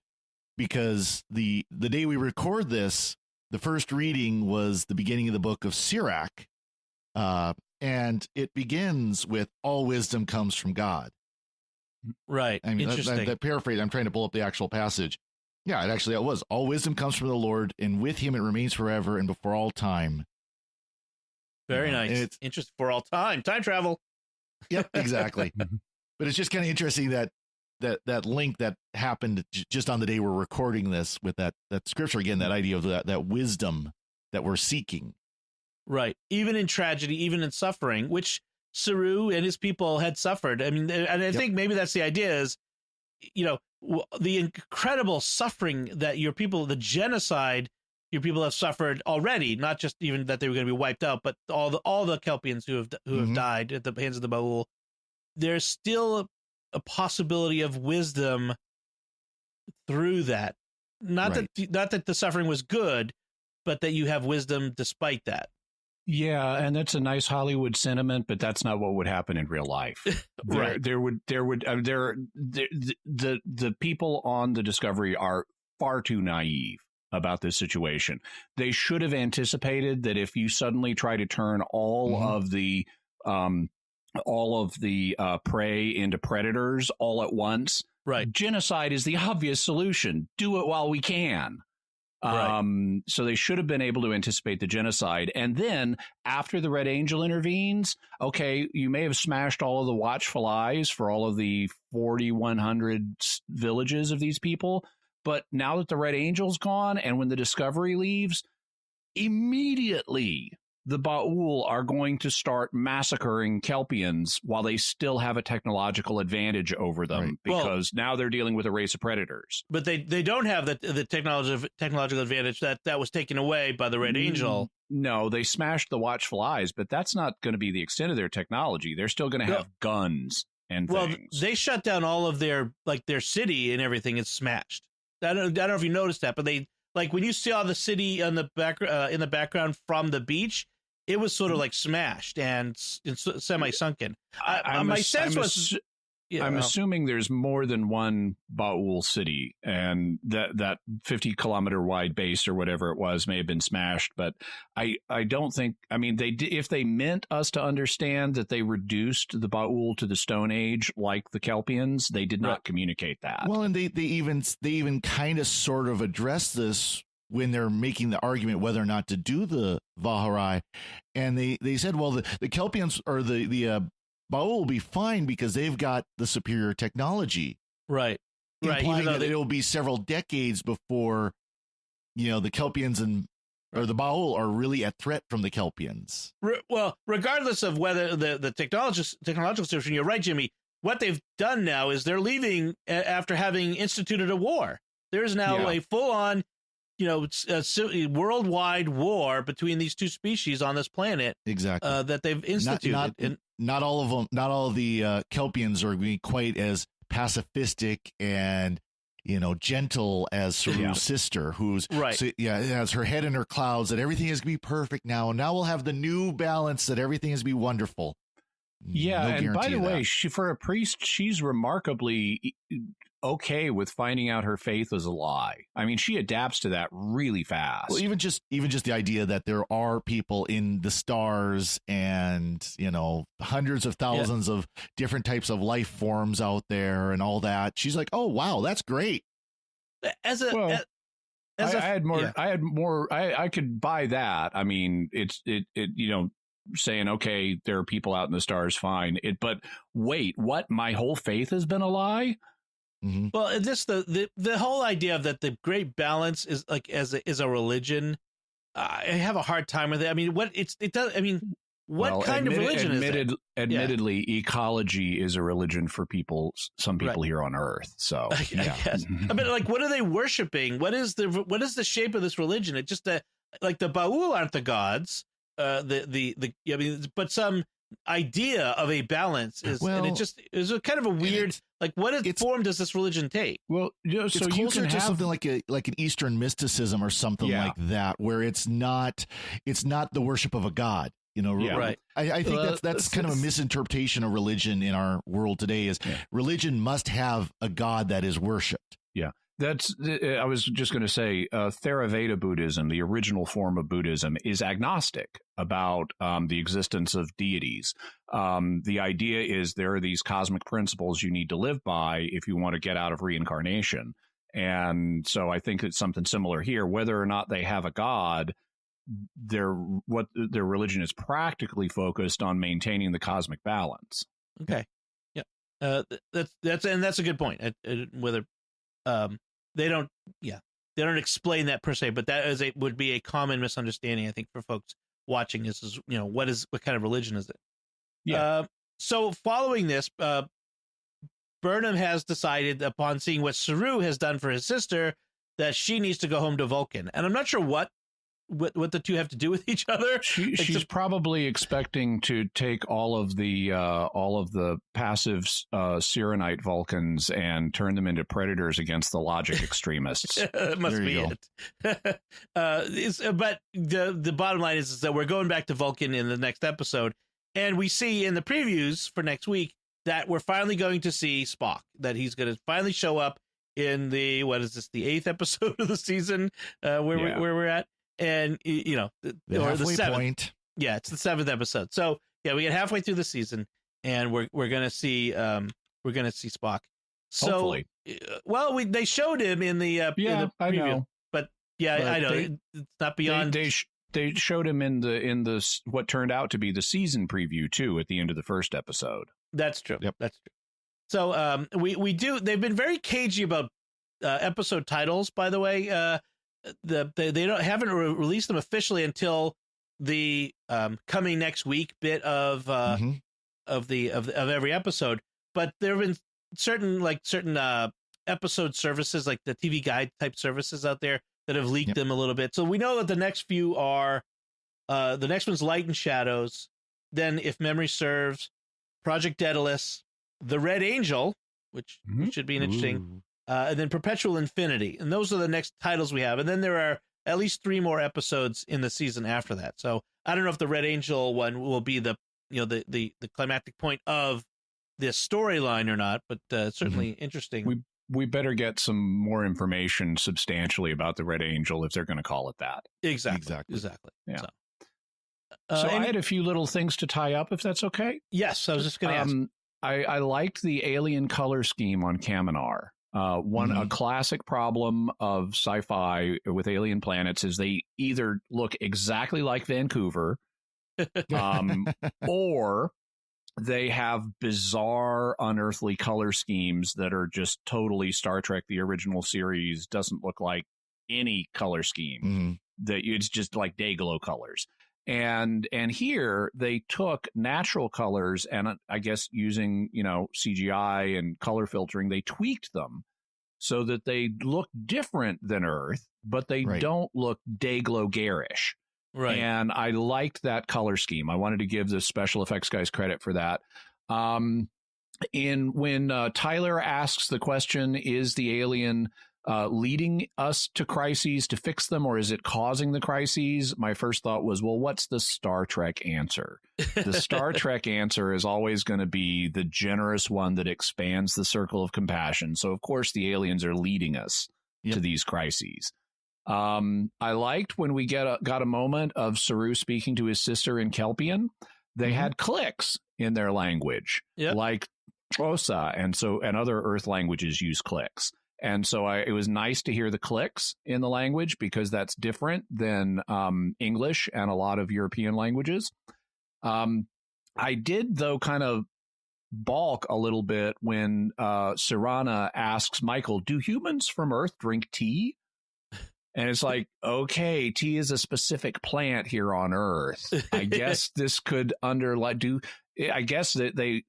because the day we record this, the first reading was the beginning of the book of Sirach, and it begins with all wisdom comes from God. Right. I mean, interesting. that paraphrase, I'm trying to pull up the actual passage. Yeah, it was. All wisdom comes from the Lord, and with him it remains forever and before all time. Very nice. It's interesting for all time. Time travel. Yep, exactly. But it's just kind of interesting that link that happened just on the day we're recording this with that scripture again, that idea of that wisdom that we're seeking. Right. Even in tragedy, even in suffering, which Saru and his people had suffered. I mean, and I think maybe that's the idea is, the incredible suffering that your people, the genocide your people have suffered already, not just even that they were going to be wiped out, but all the Kelpians who have died at the hands of the Ba'ul. There's still a possibility of wisdom through that. Not that the suffering was good, but that you have wisdom despite that. Yeah, and that's a nice Hollywood sentiment, but that's not what would happen in real life. Right. The people on the Discovery are far too naive about this situation. They should have anticipated that if you suddenly try to turn all of the prey into predators all at once, right, genocide is the obvious solution. Do it while we can. Right. So they should have been able to anticipate the genocide. And then after the Red Angel intervenes, okay, you may have smashed all of the watchful eyes for all of the 4,100 villages of these people. But now that the Red Angel's gone, and when the Discovery leaves, immediately the Ba'ul are going to start massacring Kelpians while they still have a technological advantage over them, because now they're dealing with a race of predators. But they don't have the technological advantage that was taken away by the Red Angel. No, they smashed the watchful eyes, but that's not going to be the extent of their technology. They're still going to have guns and things. Well, they shut down all of their city and everything is smashed. I don't know if you noticed that, but they, like, when you saw the city on the back in the background from the beach, it was sort of like smashed and semi-sunken. My sense was, I'm assuming there's more than one Ba'ul city, and that 50-kilometer wide base or whatever it was may have been smashed. But I don't think. I mean, if they meant us to understand that they reduced the Ba'ul to the Stone Age like the Kelpians, they did not communicate that. Well, and they even kind of sort of address this when they're making the argument whether or not to do the Vaharai. And they said, well, the Kelpians or the Ba'ul will be fine because they've got the superior technology. Right. Implying that it'll be several decades before, the Kelpians or the Ba'ul are really a threat from the Kelpians. Well, regardless of whether the technological solution, you're right, Jimmy. What they've done now is they're leaving after having instituted a war. There's now a full-on, worldwide war between these two species on this planet. Exactly. That they've instituted. Not all of them. Not all of the Kelpians are being quite as pacifistic and gentle as Saru's sister, who's has her head in her clouds that everything is going to be perfect now. Now we'll have the new balance that everything is going to be wonderful. Yeah, no, and by the way, for a priest, she's remarkably okay with finding out her faith is a lie. I mean, she adapts to that really fast. Well, even just the idea that there are people in the stars and, hundreds of thousands of different types of life forms out there and all that. She's like, oh, wow, that's great. I could buy that. I mean, it saying, okay, there are people out in the stars, fine. But wait, what? My whole faith has been a lie? Mm-hmm. Well, this the whole idea of that the great balance is like is a religion. I have a hard time with it. I mean, what kind of religion is it? Admittedly, ecology is a religion for some people here on Earth. So I guess. I mean, like, what are they worshiping? What is the shape of this religion? It's just like the Ba'ul aren't the gods. But some idea of a balance is, and it just is a kind of a weird. Like, what form does this religion take? Well, it's so closer to something like an Eastern mysticism or something like that, where it's not the worship of a god. Right. I think that's kind of a misinterpretation of religion in our world today. Is religion must have a god that is worshipped. Yeah. I was just going to say, Theravada Buddhism, the original form of Buddhism, is agnostic about the existence of deities. The idea is there are these cosmic principles you need to live by if you want to get out of reincarnation. And so I think it's something similar here. Whether or not they have a god, their religion is practically focused on maintaining the cosmic balance. Okay. Yeah. That's a good point. Whether they don't explain that per se, but that would be a common misunderstanding, I think, for folks watching. Is what kind of religion is it? Yeah. So following this, Burnham has decided, upon seeing what Saru has done for his sister, that she needs to go home to Vulcan, and I'm not sure what the two have to do with each other. She's probably expecting to take all of the passive Sirenite Vulcans and turn them into predators against the logic extremists. That must be it. But the bottom line is that we're going back to Vulcan in the next episode, and we see in the previews for next week that we're finally going to see Spock, that he's going to finally show up in the 8th episode of the season, where we're at. And the halfway 7th point. Yeah, it's the 7th episode. So yeah, we get halfway through the season, and we're gonna see Spock. So, hopefully, they showed him in the preview, I know. But I know it's not beyond. They showed him in the what turned out to be the season preview too at the end of the first episode. That's true. Yep. That's true. So we do. They've been very cagey about episode titles, by the way. They haven't released them officially until the coming next week bit of every episode. But there have been certain episode services, like the TV Guide type services out there, that have leaked them a little bit. So we know that the next few are the next one's Light and Shadows. Then, if memory serves, Project Daedalus, The Red Angel, which should be an interesting. And then Perpetual Infinity. And those are the next titles we have. And then there are at least 3 more episodes in the season after that. So I don't know if the Red Angel one will be the climactic point of this storyline or not, but certainly interesting. We better get some more information substantially about the Red Angel if they're going to call it that. Exactly. Yeah. So I had a few little things to tie up, if that's okay. Yes, I was just going to ask. I liked the alien color scheme on Kaminar. A classic problem of sci-fi with alien planets is they either look exactly like Vancouver, or they have bizarre, unearthly color schemes that are just totally Star Trek. The original series doesn't look like any color scheme. That it's just like Dayglow colors. And here they took natural colors and I guess using, CGI and color filtering, they tweaked them so that they look different than Earth, but they don't look Dayglow garish. Right. And I liked that color scheme. I wanted to give the special effects guys credit for that. When Tyler asks the question, is the alien leading us to crises to fix them, or is it causing the crises? My first thought was, well, what's the Star Trek answer? The Star Trek answer is always going to be the generous one that expands the circle of compassion. So, of course, the aliens are leading us to these crises. I liked when we got a moment of Saru speaking to his sister in Kelpian. They had clicks in their language, like Xhosa, and other Earth languages use clicks. And so it was nice to hear the clicks in the language, because that's different than English and a lot of European languages. I did, though, kind of balk a little bit when Sirana asks Michael, do humans from Earth drink tea? And it's like, okay, tea is a specific plant here on Earth. I guess this could I guess that they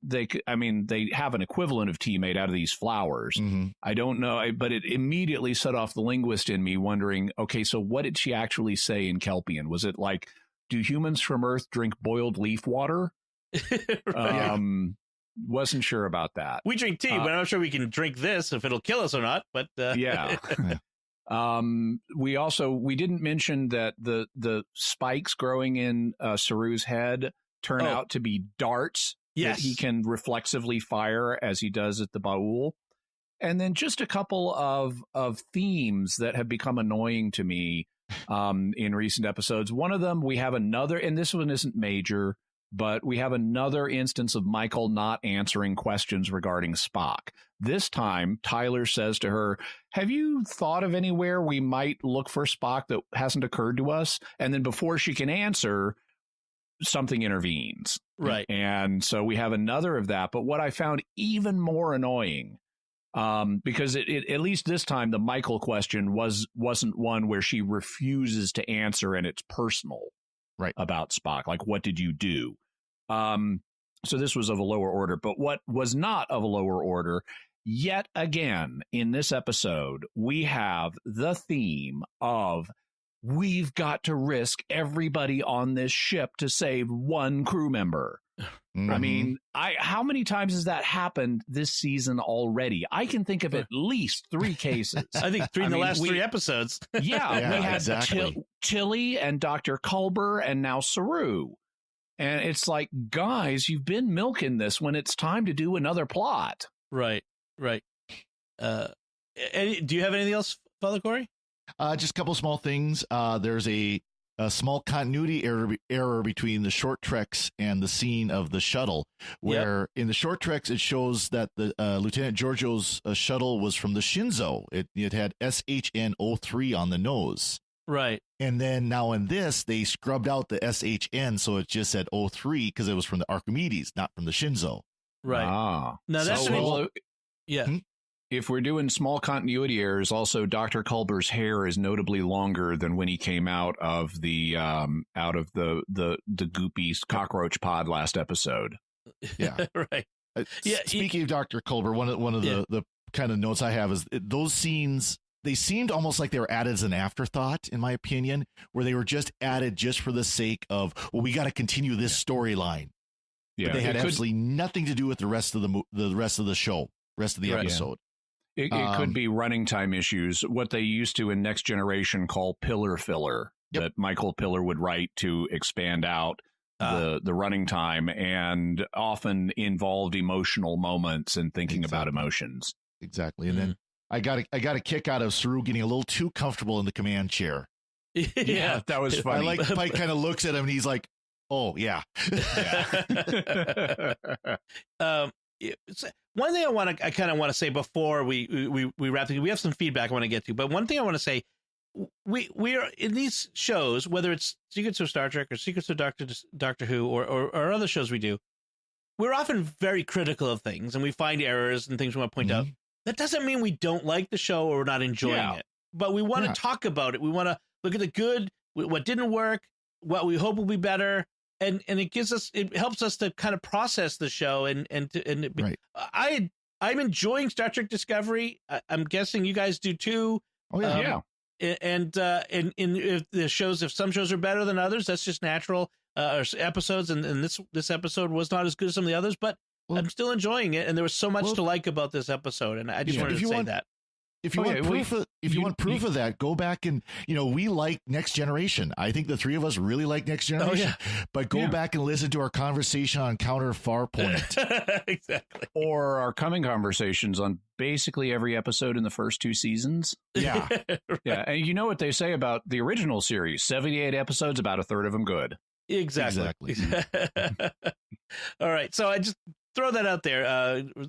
have an equivalent of tea made out of these flowers. Mm-hmm. I don't know, but it immediately set off the linguist in me wondering, okay, so what did she actually say in Kelpian? Was it like, do humans from Earth drink boiled leaf water? Wasn't sure about that. We drink tea, but I'm not sure we can drink this if it'll kill us or not. But yeah. We didn't mention that the spikes growing in Saru's head turn out to be darts that he can reflexively fire as he does at the Baul. And then just a couple of themes that have become annoying to me in recent episodes. One of them, we have another, and this one isn't major, but we have another instance of Michael not answering questions regarding Spock. This time, Tyler says to her, have you thought of anywhere we might look for Spock that hasn't occurred to us? And then before she can answer, something intervenes. Right. And so we have another of that. But what I found even more annoying, because it at least this time, the Michael question wasn't one where she refuses to answer and it's personal. Right. About Spock. Like, what did you do? So this was of a lower order. But what was not of a lower order, yet again, in this episode, we have the theme of we've got to risk everybody on this ship to save one crew member. Mm-hmm. I mean, how many times has that happened this season already? I can think of at least 3 cases. I think 3 in the last 3 episodes. Yeah, we had Tilly and Dr. Culber and now Saru. And it's like, guys, you've been milking this when it's time to do another plot. Right. Do you have anything else, Father Corey? Just a couple small things. There's a small continuity error between the short treks and the scene of the shuttle, where in the short treks it shows that the Lieutenant Giorgio's shuttle was from the Shinzo. It had SHN-03 on the nose. Right. And then now in this, they scrubbed out the SHN, so it just said 03 because it was from the Archimedes, not from the Shinzo. Right. Now that's If we're doing small continuity errors, also Dr. Culber's hair is notably longer than when he came out of the goopy cockroach pod last episode. Yeah. Right. Speaking of Dr. Culber, one of the kind of notes I have is those scenes, they seemed almost like they were added as an afterthought, in my opinion, where they were just added just for the sake of, well, we got to continue this storyline. Yeah. But they had absolutely nothing to do with the rest of the show, rest of the episode. It could be running time issues, what they used to in Next Generation call pillar filler, that Michael Piller would write to expand out the running time, and often involved emotional moments and thinking about emotions. Exactly. And then I got a kick out of Saru getting a little too comfortable in the command chair. Yeah, that was funny. I like Pike kind of looks at him and he's like, oh, yeah. One thing I kind of want to say before we wrap things, we have some feedback I want to get to, but one thing I want to say, we are in these shows, whether it's Secrets of Star Trek or Secrets of Doctor Who or other shows we do, we're often very critical of things and we find errors and things we want to point out. That doesn't mean we don't like the show or we're not enjoying it, but we want to talk about it. We want to look at the good, what didn't work, what we hope will be better. And it helps us to kind of process the show I'm enjoying Star Trek Discovery. I'm guessing you guys do too. Oh yeah. And if the shows, if some shows are better than others, that's just natural. Or episodes, and this episode was not as good as some of the others, but I'm still enjoying it. And there was so much to like about this episode, and I just wanted to say that. If you want proof of that, go back and, we like Next Generation. I think the 3 of us really like Next Generation. But go back and listen to our conversation on Counter Farpoint. Exactly. Or our coming conversations on basically every episode in the first 2 seasons. Yeah. Right. Yeah. And you know what they say about the original series, 78 episodes, about a third of them good. Exactly. All right. So I just throw that out there.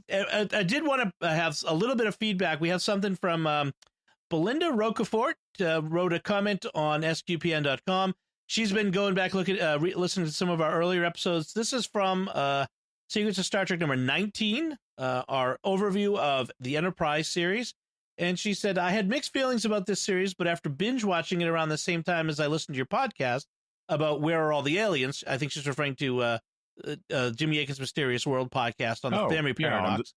I did want to have a little bit of feedback. We have something from Belinda Rocafort, wrote a comment on SQPN.com. She's been going back, listening to some of our earlier episodes. This is from Secrets of Star Trek number 19, our overview of the Enterprise series. And she said, I had mixed feelings about this series, but after binge watching it around the same time as I listened to your podcast about Where Are All the Aliens, I think she's referring to Jimmy Akin's Mysterious World podcast on the Family Paradox.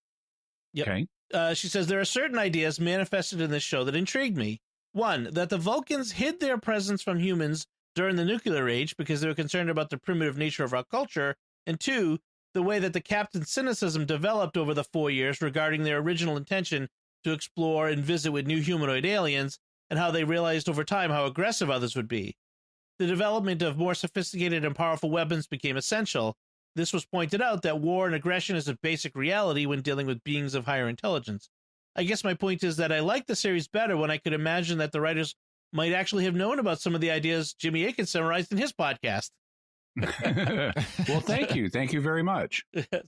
Yep. Okay. She says, there are certain ideas manifested in this show that intrigued me. One, that the Vulcans hid their presence from humans during the nuclear age because they were concerned about the primitive nature of our culture. And two, the way that the captain's cynicism developed over the 4 years regarding their original intention to explore and visit with new humanoid aliens, and how they realized over time how aggressive others would be. The development of more sophisticated and powerful weapons became essential. This was pointed out that war and aggression is a basic reality when dealing with beings of higher intelligence. I guess my point is that I like the series better when I could imagine that the writers might actually have known about some of the ideas Jimmy Akin summarized in his podcast. Well, thank you. Thank you very much.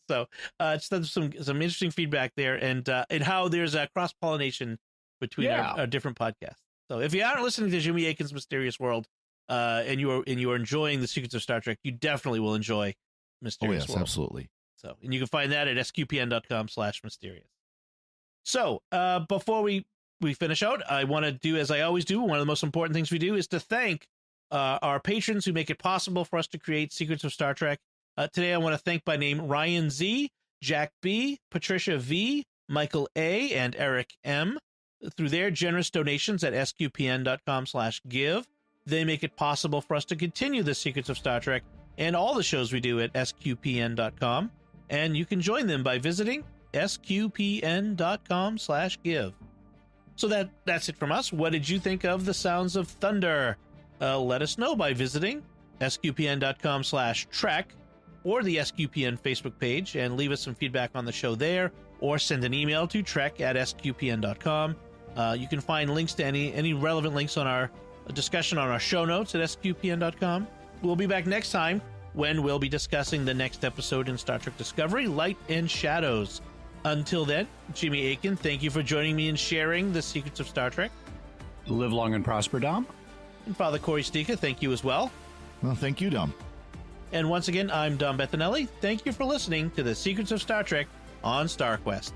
So just some interesting feedback there, and how there's a cross-pollination between our different podcasts. So if you aren't listening to Jimmy Akin's Mysterious World, and you are enjoying the Secrets of Star Trek, you definitely will enjoy Mysterious World. Absolutely. So, and you can find that at sqpn.com/mysterious. So before we finish out, I want to do, as I always do, one of the most important things we do is to thank our patrons who make it possible for us to create Secrets of Star Trek. Today, I want to thank by name Ryan Z, Jack B, Patricia V, Michael A, and Eric M. Through their generous donations at sqpn.com/give, they make it possible for us to continue the Secrets of Star Trek and all the shows we do at sqpn.com. And you can join them by visiting sqpn.com/give. So that's it from us. What did you think of The Sounds of Thunder? Let us know by visiting sqpn.com/trek or the SQPN Facebook page, and leave us some feedback on the show there, or send an email to trek@sqpn.com. You can find links to any relevant links on our discussion on our show notes at sqpn.com. We'll be back next time when we'll be discussing the next episode in Star Trek Discovery, Light and Shadows. Until then, Jimmy Akin, thank you for joining me and sharing the Secrets of Star Trek. Live long and prosper, Dom. And Father Corey Stika, thank you as well. Well, thank you, Dom. And once again, I'm Dom Bettinelli. Thank you for listening to the Secrets of Star Trek on StarQuest.